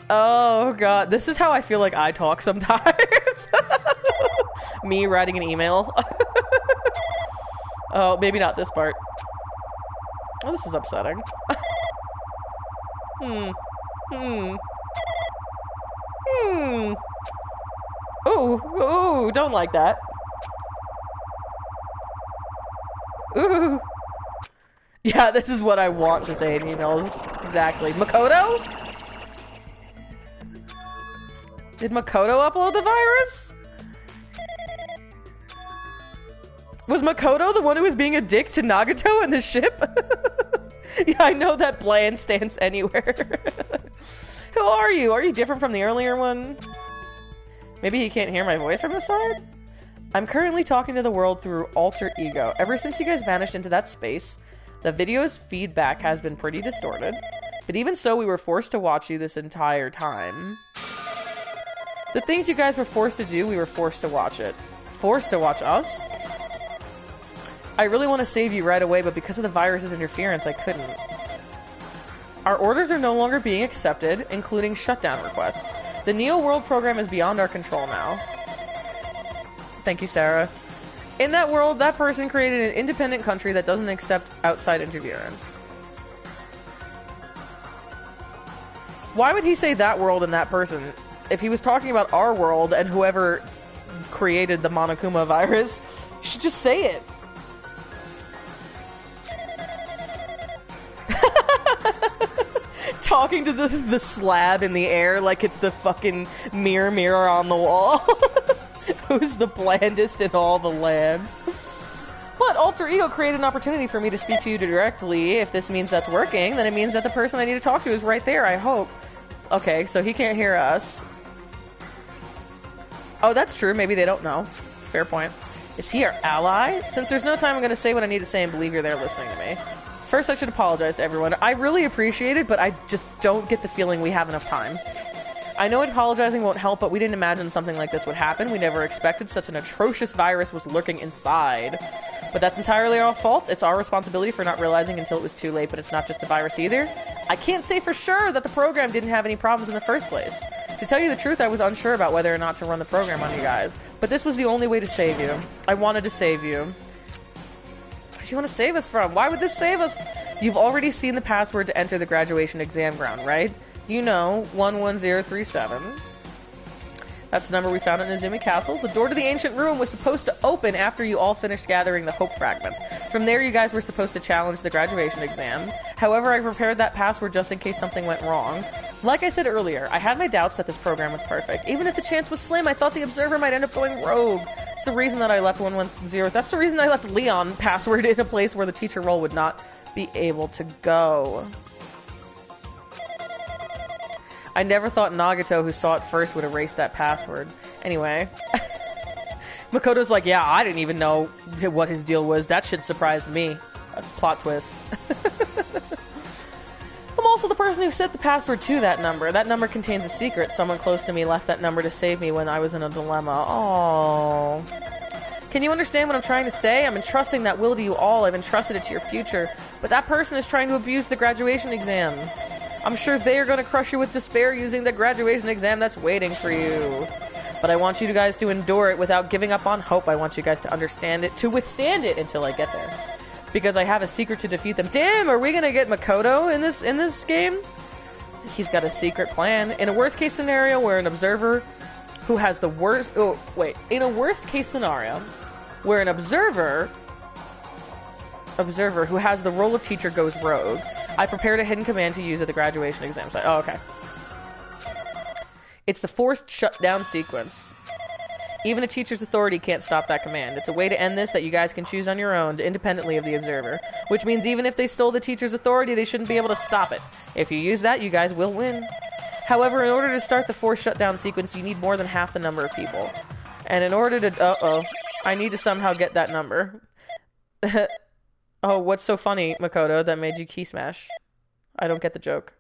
Oh god, this is how I feel like I talk sometimes. Me writing an email. Oh, maybe not this part. Oh, this is upsetting. Ooh, don't like that. Ooh. Yeah, this is what I want to say in emails. Exactly. Makoto? Did Makoto upload the virus? Was Makoto the one who was being a dick to Nagato and the ship? Yeah, I know that bland stance anywhere. Who are you? Are you different from the earlier one? Maybe he can't hear my voice from this side? I'm currently talking to the world through alter ego. Ever since you guys vanished into that space, the video's feedback has been pretty distorted. But even so, we were forced to watch you this entire time. The things you guys were forced to do, we were forced to watch it. Forced to watch us? I really want to save you right away, but because of the virus's interference, I couldn't. Our orders are no longer being accepted, including shutdown requests. The Neo World program is beyond our control now. Thank you, Sarah. In that world, that person created an independent country that doesn't accept outside interference. Why would he say that world and that person? If he was talking about our world and whoever created the Monokuma virus, you should just say it. Talking to the slab in the air like it's the fucking mirror on the wall. Who's the blandest in all the land? But Alter Ego created an opportunity for me to speak to you directly. If this means that's working, then it means that the person I need to talk to is right there, I hope. Okay, so he can't hear us. Oh, that's true. Maybe they don't know. Fair point. Is he our ally? Since there's no time, I'm going to say what I need to say and believe you're there listening to me. First, I should apologize to everyone. I really appreciate it, but I just don't get the feeling we have enough time. I know apologizing won't help, but we didn't imagine something like this would happen. We never expected such an atrocious virus was lurking inside. But that's entirely our fault. It's our responsibility for not realizing until it was too late, but it's not just a virus either. I can't say for sure that the program didn't have any problems in the first place. To tell you the truth, I was unsure about whether or not to run the program on you guys. But this was the only way to save you. I wanted to save you. What did you want to save us from? Why would this save us? You've already seen the password to enter the graduation exam ground, right? You know, 11037. That's the number we found in Izumi Castle. The door to the ancient ruin was supposed to open after you all finished gathering the hope fragments. From there, you guys were supposed to challenge the graduation exam. However, I prepared that password just in case something went wrong. Like I said earlier, I had my doubts that this program was perfect. Even if the chance was slim, I thought the observer might end up going rogue. It's the reason that I left 110. That's the reason I left Leon password in a place where the teacher role would not be able to go. I never thought Nagato, who saw it first, would erase that password. Anyway. Makoto's like, yeah, I didn't even know what his deal was. That shit surprised me. A plot twist. I'm also the person who set the password to that number. That number contains a secret. Someone close to me left that number to save me when I was in a dilemma. Aww. Can you understand what I'm trying to say? I'm entrusting that will to you all. I've entrusted it to your future. But that person is trying to abuse the graduation exam. I'm sure they are going to crush you with despair using the graduation exam that's waiting for you. But I want you guys to endure it without giving up on hope. I want you guys to understand it, to withstand it until I get there. Because I have a secret to defeat them. Damn, are we going to get Makoto in this game? He's got a secret plan. In a worst case scenario where an observer who has the worst... Oh, wait. In a worst case scenario where an observer who has the role of teacher goes rogue, I prepared a hidden command to use at the graduation exam site. Oh, okay. It's the forced shutdown sequence. Even a teacher's authority can't stop that command. It's a way to end this that you guys can choose on your own, independently of the observer. Which means even if they stole the teacher's authority, they shouldn't be able to stop it. If you use that, you guys will win. However, in order to start the forced shutdown sequence, you need more than half the number of people. And in order to... I need to somehow get that number. Oh, what's so funny, Makoto, that made you key smash? I don't get the joke.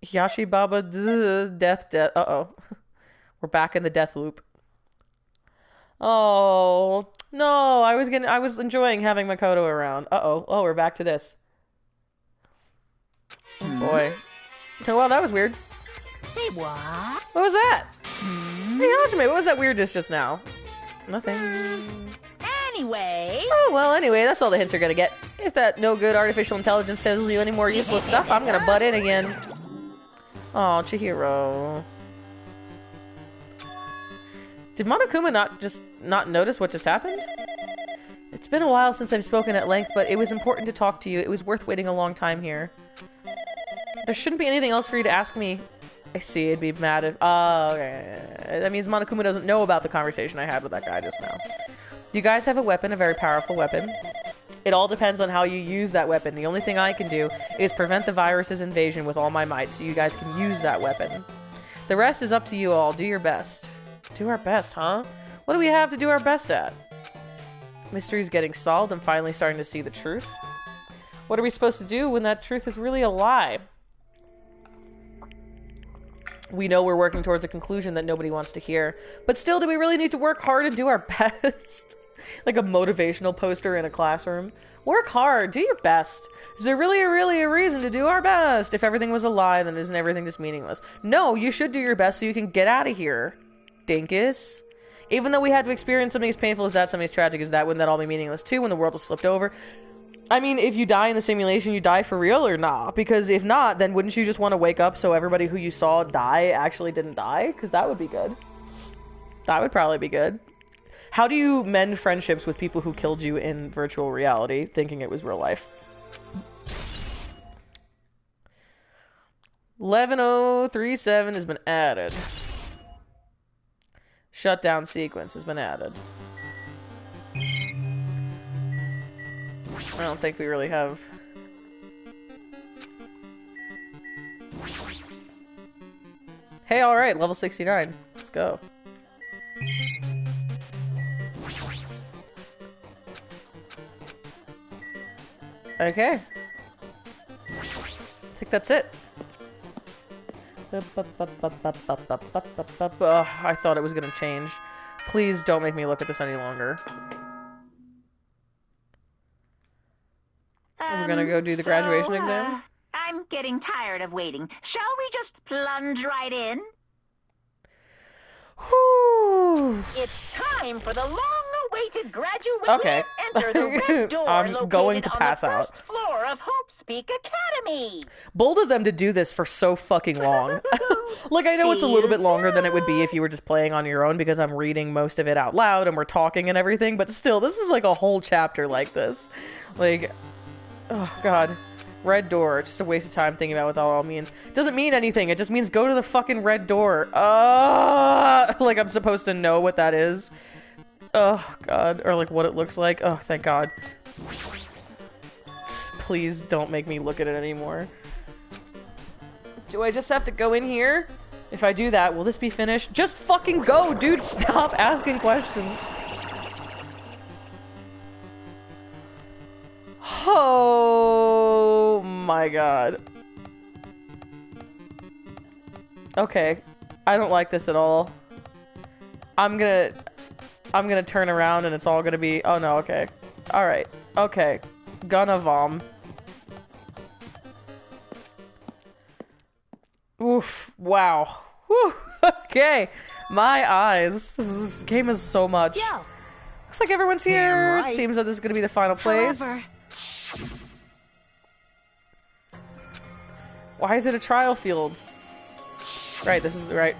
Yashi Baba death. Uh-oh. We're back in the death loop. Oh, no, I was enjoying having Makoto around. Uh-oh. Oh, we're back to this. Oh, boy. Oh, well, that was weird. Say what? What was that? Hey, Hajime, what was that weirdness just now? Nothing. Anyway. Oh, well, anyway, that's all the hints you're gonna get. If that no good artificial intelligence tells you any more useless stuff, I'm gonna butt in again. Oh, Chihiro. Did Monokuma not notice what just happened? It's been a while since I've spoken at length, but it was important to talk to you. It was worth waiting a long time here. There shouldn't be anything else for you to ask me. I see, I'd be mad if... okay. That means Monokuma doesn't know about the conversation I had with that guy just now. You guys have a weapon, a very powerful weapon. It all depends on how you use that weapon. The only thing I can do is prevent the virus's invasion with all my might, so you guys can use that weapon. The rest is up to you all. Do your best. Do our best, huh? What do we have to do our best at? Mystery's getting solved. I'm finally starting to see the truth. What are we supposed to do when that truth is really a lie? We know we're working towards a conclusion that nobody wants to hear. But still, do we really need to work hard and do our best? Like a motivational poster in a classroom. Work hard. Do your best. Is there really a reason to do our best? If everything was a lie, then isn't everything just meaningless? No, you should do your best so you can get out of here. Dinkus. Even though we had to experience something as painful as that, something as tragic as that, wouldn't that all be meaningless too when the world was flipped over? I mean, if you die in the simulation, you die for real or not? Because if not, then wouldn't you just want to wake up so everybody who you saw die actually didn't die? Because that would be good. That would probably be good. How do you mend friendships with people who killed you in virtual reality, thinking it was real life? 11037 has been added. Shutdown sequence has been added. I don't think we really have... Hey, alright, level 69. Let's go. Okay. I think that's it. I thought it was gonna change. Please don't make me look at this any longer. We're gonna go do the graduation exam? I'm getting tired of waiting. Shall we just plunge right in? Whew. It's time for the long-awaited graduation. Okay. Enter the red door I'm located going to pass on the out. first floor of Hope's Peak Academy. Bold of them to do this for so fucking long. Like, I know it's a little bit longer than it would be if you were just playing on your own because I'm reading most of it out loud and we're talking and everything, but still, this is like a whole chapter like this. Like, oh god. Red door. Just a waste of time thinking about what that all means. It doesn't mean anything. It just means go to the fucking red door. Like I'm supposed to know what that is. Oh god. Or like what it looks like. Oh, thank god. Please don't make me look at it anymore. Do I just have to go in here? If I do that, will this be finished? Just fucking go, dude. Stop asking questions. Oh my god. Okay. I don't like this at all. I'm gonna turn around and it's all gonna be... Oh no, okay. Alright. Okay. Gonna vom. Oof. Wow. Whew. Okay. My eyes. This game is so much. Yo. Looks like everyone's here. Right. Seems that this is gonna be the final place. However... Why is it a trial field? Right, this is right.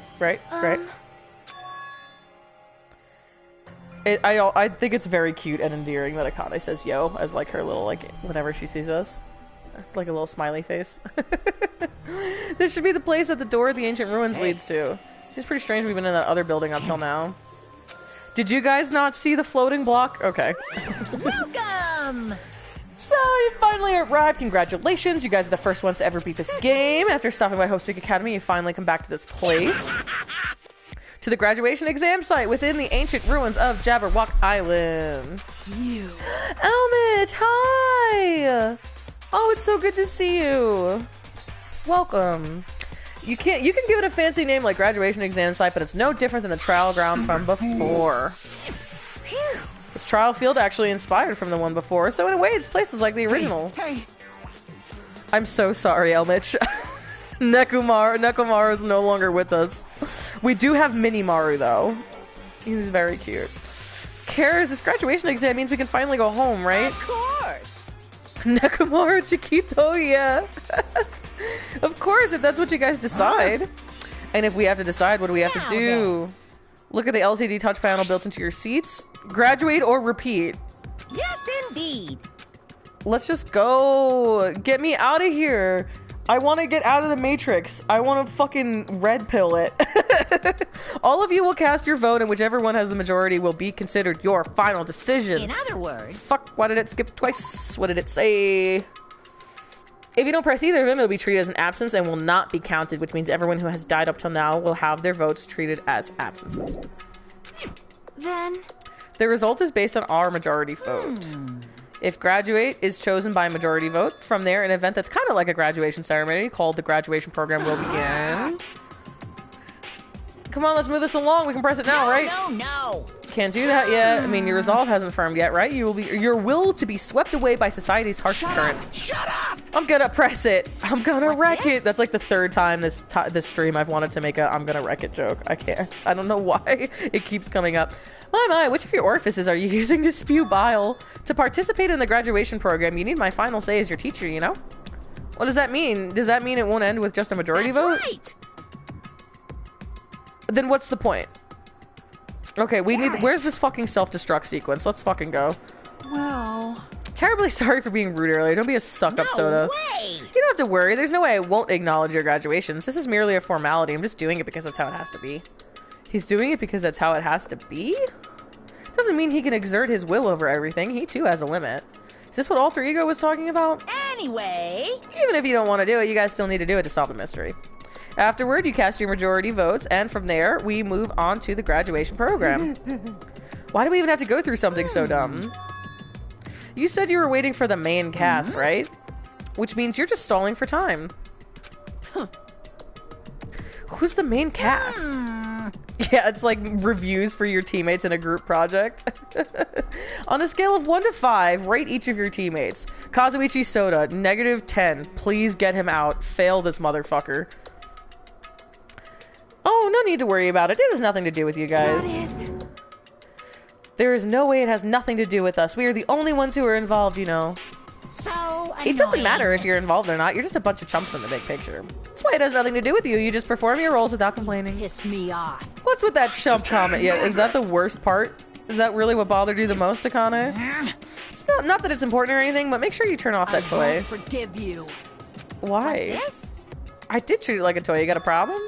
I think it's very cute and endearing that Akane says yo as like her little like whenever she sees us. Like a little smiley face. This should be the place that the door of the ancient ruins leads to. Seems pretty strange we've been in that other building up till now. Did you guys not see the floating block? Okay. Welcome! So, you finally arrived. Congratulations. You guys are the first ones to ever beat this game. After stopping by Hope's Peak Academy, you finally come back to this place. To the graduation exam site within the ancient ruins of Jabberwock Island. You. Elmich, hi! Oh, it's so good to see you. Welcome. You can give it a fancy name like graduation exam site, but it's no different than the trial ground from before. This trial field actually inspired from the one before, so in a way its place is like the original. Hey. I'm so sorry, Elmich. Nekomaru is no longer with us. We do have Minimaru though. He's very cute. Karis, this graduation exam means we can finally go home, right? Of course. Nekomaru Chiquito, yeah. Of course, if that's what you guys decide. And if we have to decide, what do we have to do? Look at the LCD touch panel built into your seats. Graduate or repeat? Yes, indeed. Let's just go. Get me out of here. I want to get out of the Matrix. I want to fucking red pill it. All of you will cast your vote, and whichever one has the majority will be considered your final decision. In other words... Fuck, why did it skip twice? What did it say? If you don't press either of them, it'll be treated as an absence and will not be counted, which means everyone who has died up till now will have their votes treated as absences. Then... The result is based on our majority vote. If graduate is chosen by majority vote, from there, an event that's kind of like a graduation ceremony called the graduation program will begin. Come on, let's move this along. We can press it now, right? No. Can't do that yet. I mean, your resolve hasn't firmed yet, right? Your will to be swept away by society's harsh current. Shut up! I'm gonna press it. I'm gonna wreck this? it. That's like the third time this stream I've wanted to make a I'm gonna wreck it joke. I can't. I don't know why it keeps coming up. My, which of your orifices are you using to spew bile? To participate in the graduation program, you need my final say as your teacher, you know? What does that mean? Does that mean it won't end with just a majority vote? Right. Then what's the point? Okay, we need... Where's this fucking self-destruct sequence? Let's fucking go. Well... Terribly sorry for being rude earlier. Don't be a suck-up soda. Way. You don't have to worry. There's no way I won't acknowledge your graduations. This is merely a formality. I'm just doing it because that's how it has to be. He's doing it because that's how it has to be? Doesn't mean he can exert his will over everything. He too has a limit. Is this what Alter Ego was talking about? Anyway... Even if you don't want to do it, you guys still need to do it to solve the mystery. Afterward, you cast your majority votes, and from there, we move on to the graduation program. Why do we even have to go through something so dumb? You said you were waiting for the main cast, right? Which means you're just stalling for time. Who's the main cast? Yeah, it's like reviews for your teammates in a group project. On a scale of 1 to 5, rate each of your teammates. Kazuichi Soda, -10. Please get him out. Fail this motherfucker. Oh, no need to worry about it. It has nothing to do with you guys. There is no way it has nothing to do with us. We are the only ones who are involved, you know. So annoying. It doesn't matter if you're involved or not. You're just a bunch of chumps in the big picture. That's why it has nothing to do with you. You just perform your roles without complaining. Piss me off. What's with that chump comment? Yeah, is that the worst part? Is that really what bothered you the most, Akane? It's not that it's important or anything, but make sure you turn off that toy. I won't forgive you. Why? What's this? I did treat it like a toy. You got a problem?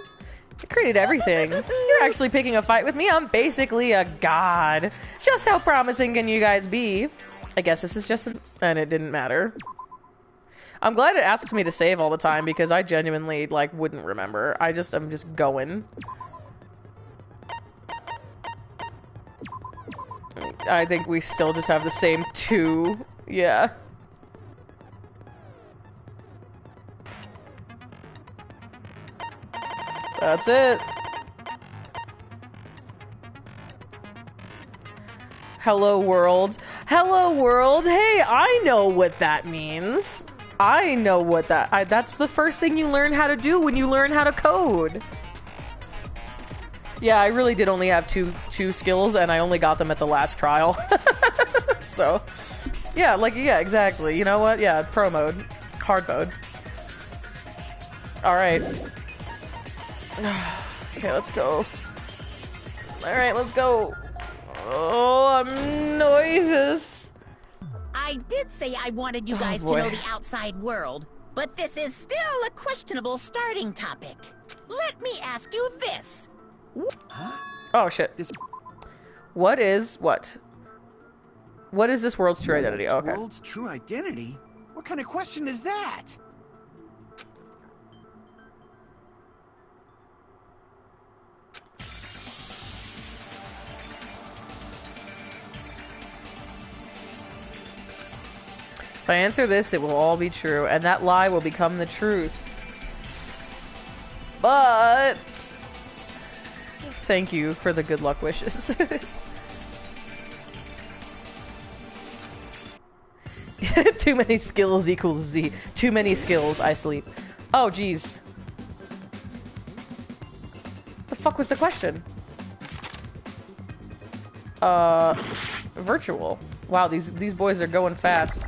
I created everything. You're actually picking a fight with me. I'm basically a god. Just how promising can you guys be? I guess this is just... And it didn't matter. I'm glad it asks me to save all the time because I genuinely, like, wouldn't remember. I'm just going. I think we still just have the same 2. Yeah. That's it. Hello world. Hello world. Hey, I know what that means. I know what that's the first thing you learn how to do when you learn how to code. Yeah, I really did only have two skills and I only got them at the last trial. So, yeah, exactly. You know what? Yeah, pro mode. Hard mode. All right. Okay, let's go. Alright, let's go. Oh, I'm nervous. I did say I wanted you guys to know the outside world, but this is still a questionable starting topic. Let me ask you this. Oh, shit. What is this world's true identity? Oh, okay. World's true identity? What kind of question is that? If I answer this, it will all be true, and that lie will become the truth. But... Thank you for the good luck wishes. Too many skills equals Z. Too many skills, I sleep. Oh, geez. fuck was the question? Virtual. Wow, these boys are going fast.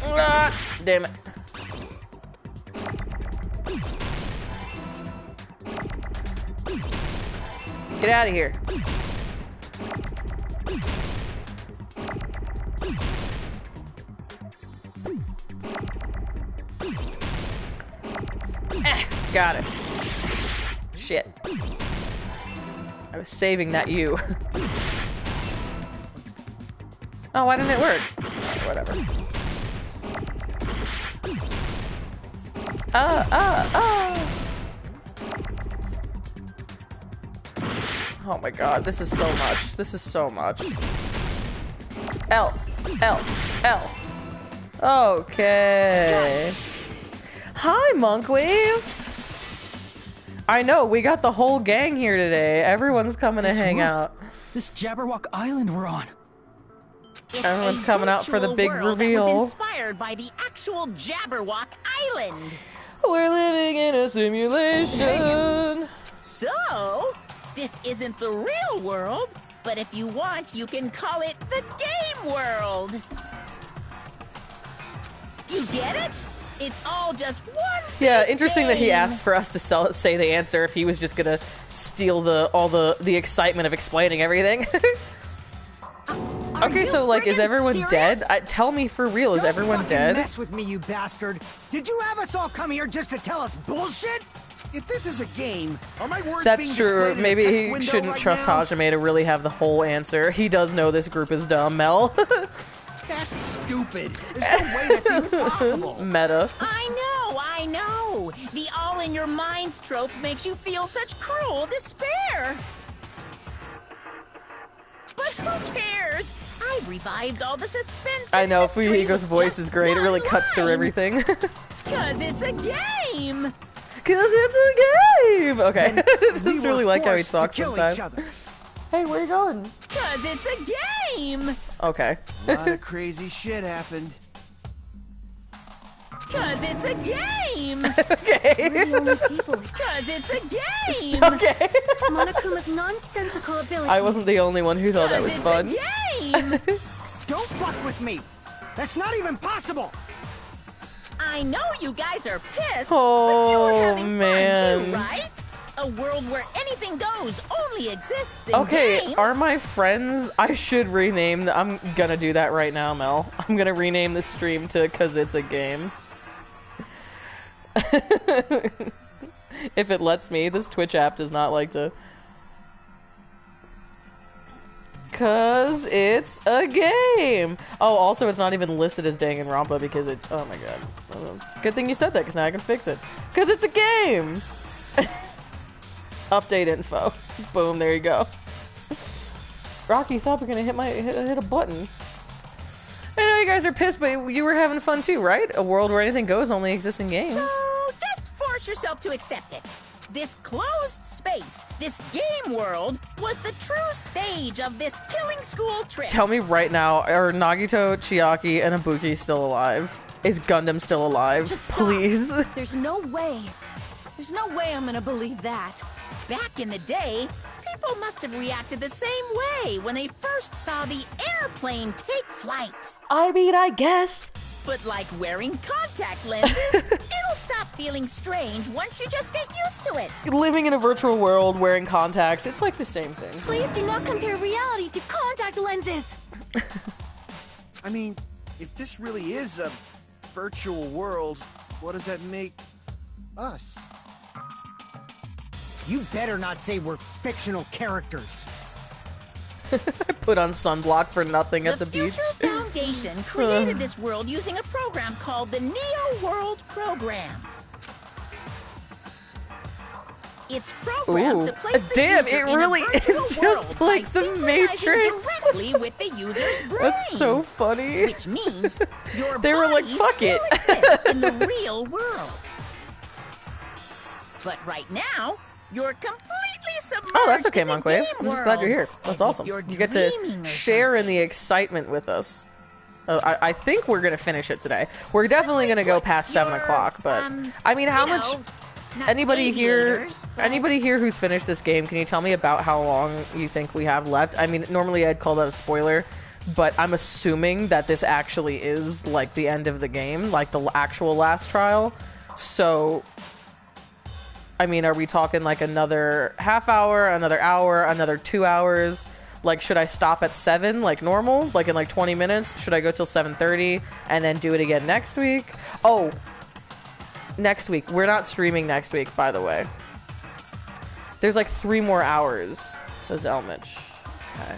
Ah, damn it. Get out of here. Got it. Shit. I was saving that you. Oh, why didn't it work? Whatever. Oh my god, this is so much. This is so much. L. L. L. Okay. Hi, Monkwave. I know, we got the whole gang here today. Everyone's coming to hang out. This Jabberwock Island we're on. Everyone's coming out for the big reveal. That was inspired by the actual Jabberwock Island. We're living in a simulation. So, this isn't the real world, but if you want, you can call it the game world. You get it? It's all just one Yeah, big interesting game. that he asked for us to say the answer if he was just gonna steal all the excitement of explaining everything. Okay, so like, is everyone serious? dead? Tell me for real, is everyone Don't dead? mess with me, you bastard. Did you have us all come here just to tell us bullshit? If this is a game, are my words being That's displayed true. in a Maybe text he window shouldn't right trust now? Hajime to really have the whole answer. He does know this group is dumb, Mel. That's stupid. There's no way that's even possible. Meta. I know. The all-in-your-mind trope makes you feel such cruel despair. But who cares? I've revived all the suspense. I know, and mystery Fuyuhiko's with voice just is great. It really one cuts through line. everything. Cause it's a game. Cause it's a game! Okay. I We just were really like how he forced to talks kill sometimes. each other. Hey, where you going? Cause it's a game. Okay. A lot of crazy shit happened. Cause it's a game. Okay. We're the only people. Cause it's a game. Okay. Monokuma's nonsensical abilities. I wasn't the only one who thought that was It's fun. a game. Don't fuck with me. That's not even possible. I know you guys are pissed, Oh, but you were having man. fun too, right? A world where anything goes only exists in Okay, games. are my friends? I should rename. I'm gonna do that right now, Mel. I'm gonna rename the stream to "Cause It's a Game." If it lets me, this Twitch app does not like to. Cause it's a game. Oh, also, it's not even listed as Danganronpa because it. Oh my god. Good thing you said that, because now I can fix it. Cause it's a game. Update info. Boom. There you go. Rocky, stop! You're gonna hit a button. I know you guys are pissed, but you were having fun too, right? A world where anything goes only exists in games. So just force yourself to accept it. This closed space, this game world, was the true stage of this killing school trip. Tell me right now, are Nagito, Chiaki, and Ibuki still alive? Is Gundam still alive? Just stop. Please. There's no way. There's no way I'm gonna believe that. Back in the day, people must have reacted the same way when they first saw the airplane take flight. I mean, I guess. But like wearing contact lenses, it'll stop feeling strange once you just get used to it. Living in a virtual world wearing contacts, it's like the same thing. Please do not compare reality to contact lenses. I mean, if this really is a virtual world, what does that make us? You better not say we're fictional characters. I put on sunblock for nothing at the beach. Future Foundation created this world using a program called the Neo World Program. It's programmed Ooh. to place the Damn, user it in a really virtual is just world by like the synchronizing Matrix. directly with the user's brain. That's so funny. Which means your They were like, body "Fuck still it." exists in the real world. But right now, you're completely submerged Oh, that's okay, in the Monkwave. game I'm just glad you're here. world, That's as if awesome. you're You get to dreaming or share in something. the excitement with us. I think we're gonna finish it today. We're definitely gonna go past 7 You're, o'clock, but I mean, how you much? know, not Anybody here? aviators, but- Anybody here who's finished this game? Can you tell me about how long you think we have left? I mean, normally I'd call that a spoiler, but I'm assuming that this actually is like the end of the game, like the actual last trial. So, I mean, are we talking like another half hour, another hour, another 2 hours? Like, should I stop at 7 like normal, like in like 20 minutes? Should I go till 7:30 and then do it again next week? Oh, next week. We're not streaming next week, by the way. There's like 3 more hours, says Elmich. Okay.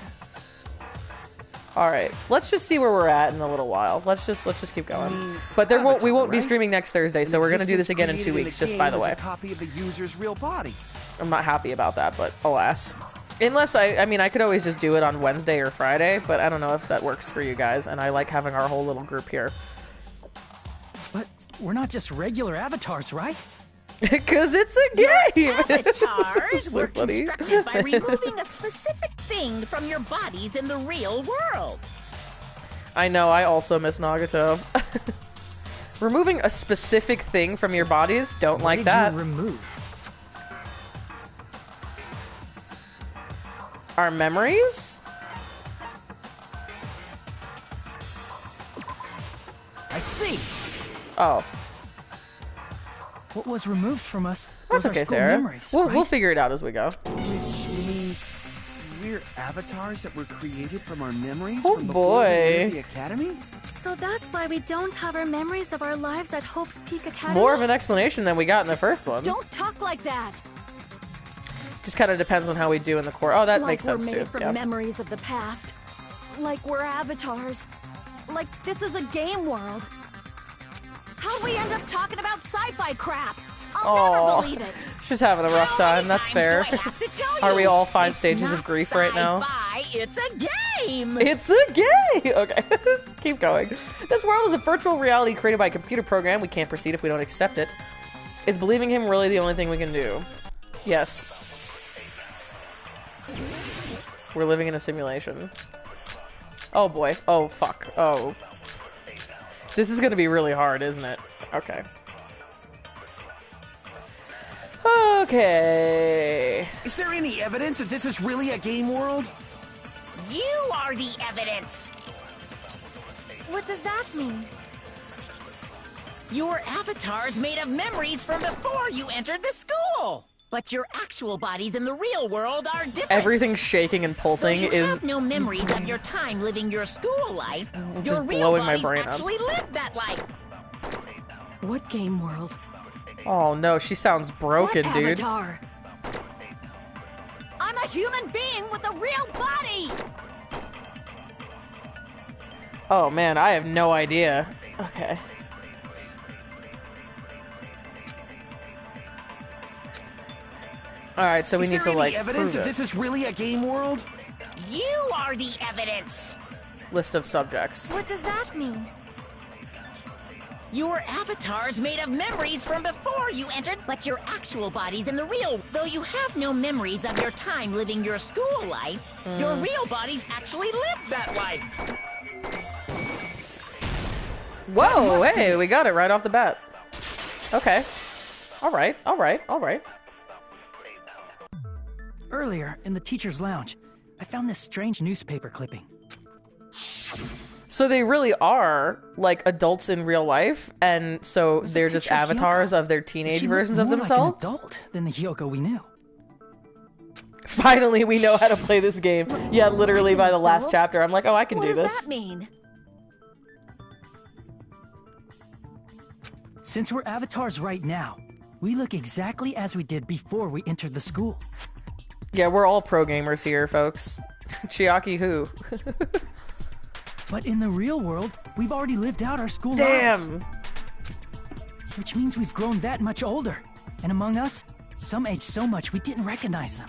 All right. Let's just see where we're at in a little while. Let's just keep going. But we won't be streaming next Thursday, so we're gonna do this again in 2 weeks. Just by the way. A copy of the user's real body. I'm not happy about that, but alas. Unless I mean, I could always just do it on Wednesday or Friday, but I don't know if that works for you guys, and I like having our whole little group here. But we're not just regular avatars, right? Because it's a game! Avatars So were funny. constructed by removing a specific thing from your bodies in the real world. I know, I also miss Nagato. Removing a specific thing from your bodies? Don't like What that. did you remove? Our memories? I see. Oh. What was removed from us That's was our okay, school Sarah. memories, We'll right? figure it out as we go. Which means we're avatars that were created from our memories Oh, from before we boy. entered the academy? So that's why we don't have our memories of our lives at Hope's Peak Academy? More of an explanation than we got in the first one. Don't talk like that! Just kind of depends on how we do in the core. Oh, that Like makes sense we're too. made from Yeah. memories of the past. Like we're avatars. Like this is a game world. How'd we end up talking about sci-fi crap? I'll Aw. never believe it. She's having a rough How many time. That's times fair. do I have to tell Are you? we all 5 It's stages of not grief right now? sci-fi, it's a game. It's a game! Okay, keep going. This world is a virtual reality created by a computer program. We can't proceed if we don't accept it. Is believing him really the only thing we can do? Yes. We're living in a simulation. Oh boy. Oh fuck. Oh. This is gonna be really hard, isn't it? Okay. Okay. Is there any evidence that this is really a game world? You are the evidence. What does that mean? Your avatar's made of memories from before you entered the school. But your actual bodies in the real world are different. Everything's shaking and Though pulsing you is have no memories of your time living your school life, Just your real blowing my bodies brain up. actually lived that life. What game world? Oh no, she sounds broken, What dude. avatar? I'm a human being with a real body! Oh man, I have no idea. Okay. Alright, so we Is need there to any like evidence prove that it. this is really a game world? You are the evidence. List of subjects. What does that mean? Your avatar's made of memories from before you entered, but your actual body's in the real. Though you have no memories of your time living your school life, your real bodies actually lived that life. Whoa, hey, we got it right off the bat. Okay. Alright, alright, alright. Earlier, in the teacher's lounge, I found this strange newspaper clipping. So they really are like adults in real life, and so There's a they're just picture of avatars Hyoko. of their teenage She looked versions of more themselves? Like an adult than the Hyoko we knew. Finally, we know how to play this game. Yeah, literally by the last adult? chapter, I'm like, oh, I can What do does this. that mean? Since we're avatars right now, we look exactly as we did before we entered the school. Yeah, we're all pro gamers here, folks. Chiaki who? But in the real world, we've already lived out our school lives. Damn! Which means we've grown that much older. And among us, some aged so much we didn't recognize them.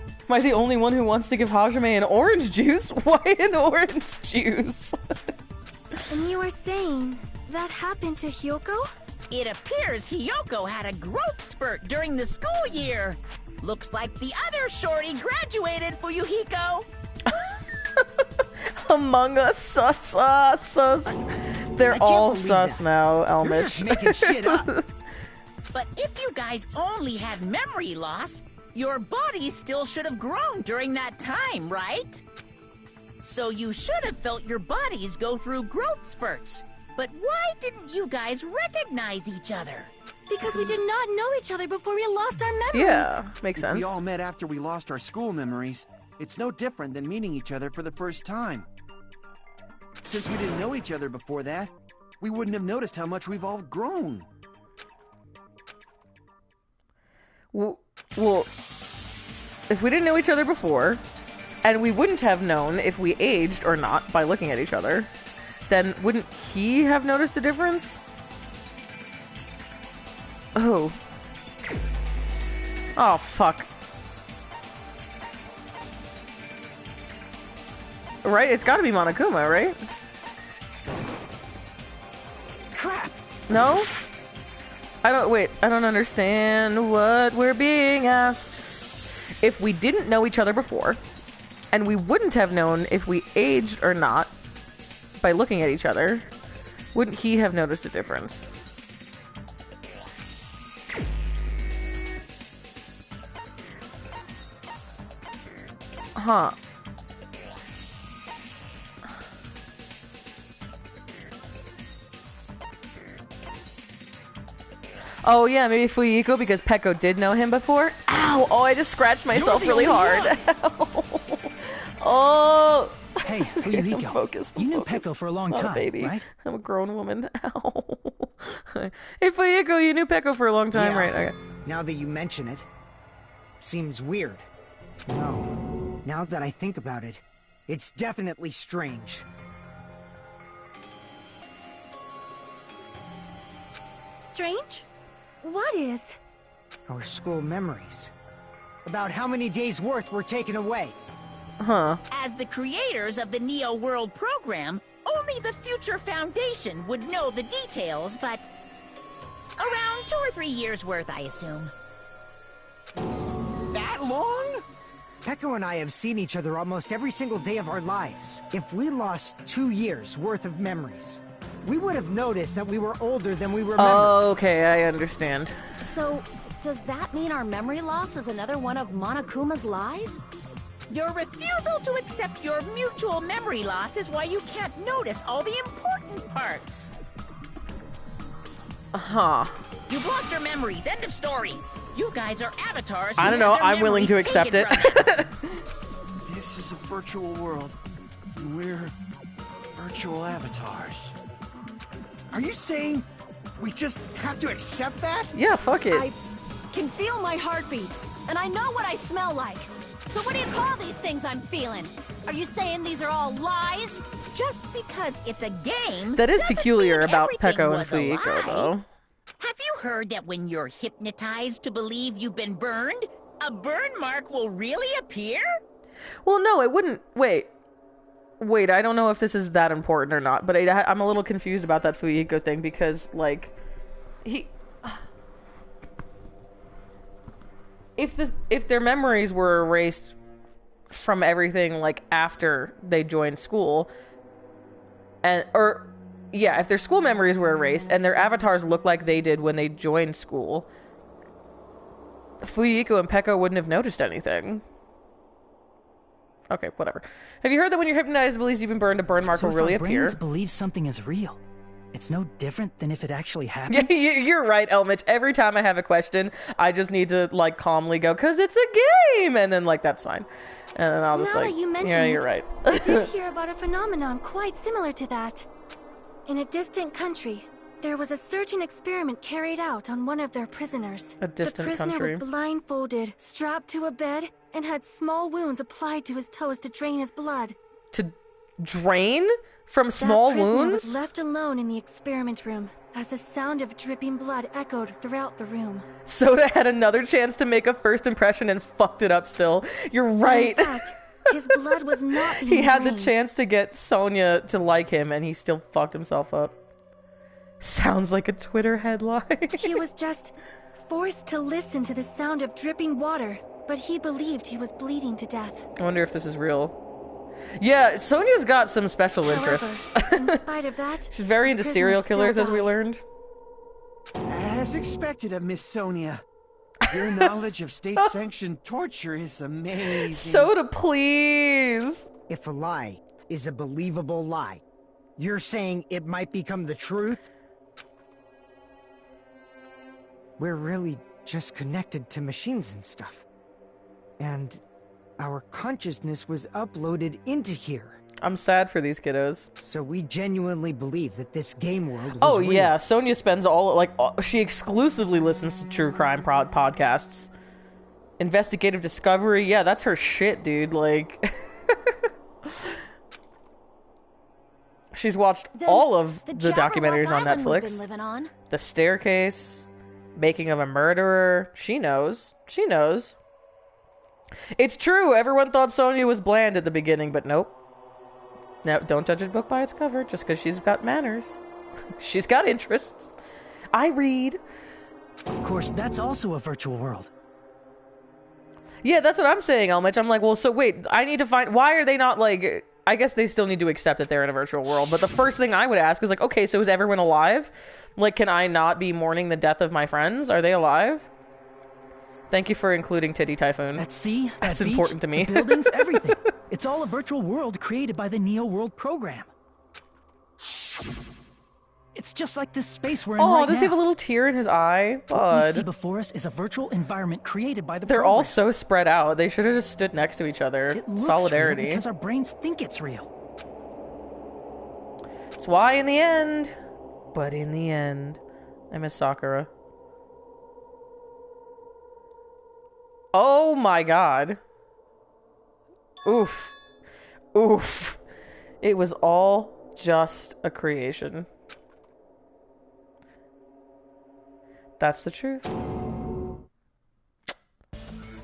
Am I the only one who wants to give Hajime an orange juice? Why an orange juice? And you are saying that happened to Hyoko? It appears Hyoko had a growth spurt during the school year. Looks like the other shorty graduated, Fuyuhiko. Among Us, sus. They're all sus that. now, You're just Elmich. making shit up. But if you guys only had memory loss, your bodies still should have grown during that time, right? So you should have felt your bodies go through growth spurts. But why didn't you guys recognize each other? Because we did not know each other before we lost our memories. Yeah, makes If sense. we all met after we lost our school memories, it's no different than meeting each other for the first time. Since we didn't know each other before that, we wouldn't have noticed how much we've all grown. Well, if we didn't know each other before, and we wouldn't have known if we aged or not by looking at each other, then wouldn't he have noticed a difference? Oh. Oh, fuck. Right? It's gotta be Monokuma, right? Crap! No? I don't understand what we're being asked. If we didn't know each other before, and we wouldn't have known if we aged or not by looking at each other, wouldn't he have noticed a difference? Huh. Oh yeah, maybe Fuyiko because Peko did know him before. Ow! Oh, I just scratched myself really hard. Oh. Hey, I'm Fuyuhiko, focused. you knew Peko for a long Not time, a baby. right? I'm a grown woman. Ow. Hey Fuyiko, you knew Peko for a long time, Yeah. right? Okay. Now that you mention it, seems weird. No, now that I think about it, it's definitely strange. Strange? What is? Our school memories. About how many days' worth were taken away. Huh. As the creators of the Neo World program, only the Future Foundation would know the details, but around 2 or 3 years worth, I assume. That long? Peko and I have seen each other almost every single day of our lives. If we lost 2 years worth of memories, we would have noticed that we were older than we remember. Okay, I understand. So, does that mean our memory loss is another one of Monokuma's lies? Your refusal to accept your mutual memory loss is why you can't notice all the important parts. Huh. You've lost your memories. End of story. You guys are avatars. I don't know. I'm willing to accept it. This is a virtual world, and we're virtual avatars. Are you saying we just have to accept that? Yeah, fuck it. I can feel my heartbeat, and I know what I smell like. So what do you call these things I'm feeling? Are you saying these are all lies? Just because it's a game. That is doesn't peculiar mean about everything Peko and was a Fuyiko, lie. though. Have you heard that when you're hypnotized to believe you've been burned, a burn mark will really appear? Well, no, it wouldn't. Wait, I don't know if this is that important or not, but I'm a little confused about that Fuyiko thing because, like, if their memories were erased from everything, like, after they joined school, if their school memories were erased and their avatars looked like they did when they joined school, Fuyiko and Peko wouldn't have noticed anything. Okay, whatever. Have you heard that when you're hypnotized, believes you've been burned, a burn mark So will if really our appear? brains believe something is real, it's no different than if it actually happened? Yeah, you're right, Elmich. Every time I have a question, I just need to, like, calmly go, "'Cause it's a game!" And then, like, that's fine. And then I'll just, Now like, that you mention yeah, it, you're right. I did hear about a phenomenon quite similar to that. In a distant country, there was a certain experiment carried out on one of their prisoners. A distant the prisoner country. was blindfolded, strapped to a bed, and had small wounds applied to his toes to drain his blood. To drain from small that prisoner wounds? was left alone in the experiment room, as the sound of dripping blood echoed throughout the room. Soda had another chance to make a first impression and fucked it up still. You're right. In fact, his blood was not being He had the drained. chance to get Sonya to like him, and he still fucked himself up. Sounds like a Twitter headline. He was just forced to listen to the sound of dripping water but he believed he was bleeding to death. I wonder if this is real. Yeah, Sonia's got some special interests. However, in spite of that, She's very into the serial prisoner killers, still as we died. learned. As expected of Miss Sonia. Your knowledge of state-sanctioned torture is amazing. Soda, please! If a lie is a believable lie, you're saying it might become the truth? We're really just connected to machines and stuff. And our consciousness was uploaded into here. I'm sad for these kiddos. So we genuinely believe that this game world was Oh real. yeah, Sonia spends she exclusively listens to true crime podcasts. Investigative discovery, yeah, that's her shit, dude. Like, she's watched Then all of the Jabberwock documentaries on Island we've been Netflix. living on. The Staircase, Making of a Murderer. She knows. She knows. It's true, everyone thought Sonia was bland at the beginning, but nope. Now, don't judge a book by its cover, just because she's got manners. She's got interests. I read. Of course, that's also a virtual world. Yeah, that's what I'm saying, Elmich. I'm like, well, so wait, I need to find... Why are they not, like... I guess they still need to accept that they're in a virtual world, but the first thing I would ask is, like, okay, so is everyone alive? Like, can I not be mourning the death of my friends? Are they alive? Thank you for including Titty Typhoon. That sea, that That's beach, important to me. the buildings, everything. It's all a virtual world created by the Neo World program. It's just like this space we're in Oh, right does he have a now. little tear in his eye? What we see Bud. before us is a virtual environment created by the They're program. all so spread out. They should have just stood next to each other. It looks Solidarity. real because our brains think it's real. It's why in the end... But in the end... I miss Sakura. Oh my god. Oof. Oof. It was all just a creation. That's the truth.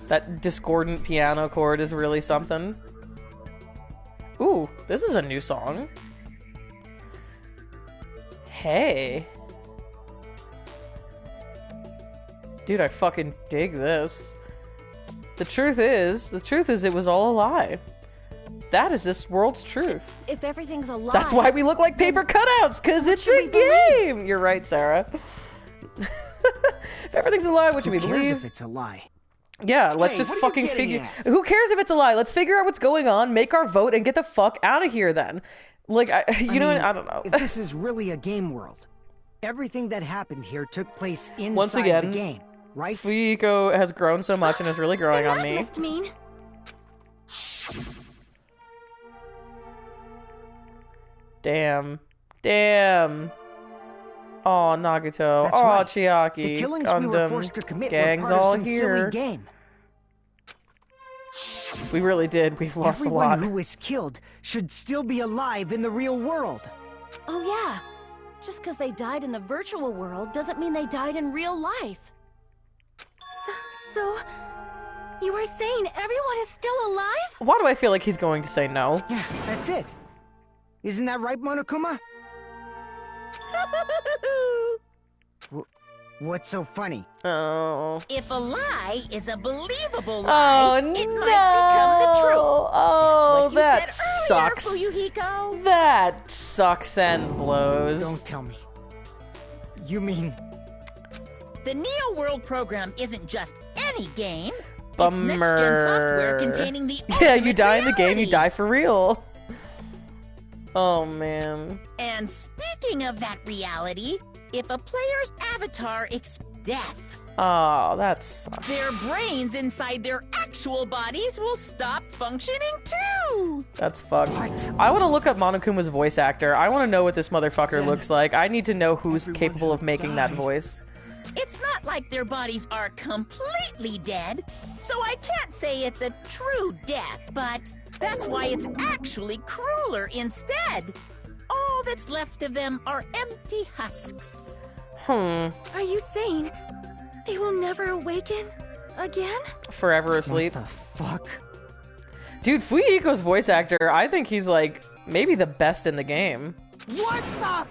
That discordant piano chord is really something. Ooh, this is a new song. Hey. Dude, I fucking dig this. The truth is it was all a lie. That is this world's truth. If everything's a lie, That's why we look like paper cutouts, because it's should a we believe? game! You're right, Sarah. If everything's a lie, what should we Who cares believe? if it's a lie? Yeah, let's Hey, just what are you fucking getting figure... at? Who cares if it's a lie? Let's figure out what's going on, make our vote, and get the fuck out of here then. Like, you know what? I don't know. If this is really a game world, everything that happened here took place inside Once again, the game, right? Fuyiko has grown so much and is really growing then on that me. must mean Damn. Damn. Oh, Nagito. That's Oh, right. Chiaki. The killings we were Gundam. forced to commit Gang's were part all of some here. silly game. We really did. We've lost Everyone a lot. who was killed should still be alive in the real world. oh yeah. Just because they died in the virtual world doesn't mean they died in real life. So you are saying everyone is still alive? Why do I feel like he's going to say no? Yeah, that's it. Isn't that right, Monokuma? What's so funny? Oh. If a lie is a believable Oh, lie, no. it might become the truth. Oh, That's what you that said earlier, sucks. Fuyuhiko. That sucks and blows. Don't tell me. You mean... The Neo World program isn't just any game. Bummer. It's next-gen software containing the Yeah, you ultimate die in the game, you reality. die for real. Oh, man. And speaking of that reality, if a player's avatar death, Oh, that sucks. their brains inside their actual bodies will stop functioning too. That's fucked. What? I want to look up Monokuma's voice actor. I want to know what this motherfucker looks like. I need to know who's everyone capable of who making that died. voice. It's not like their bodies are completely dead, so I can't say it's a true death, but that's why it's actually crueler instead. All that's left of them are empty husks. Are Are you saying they will never awaken again? Forever asleep. What the fuck? Dude, Fuyuhiko's voice actor, I think he's like maybe the best in the game. What the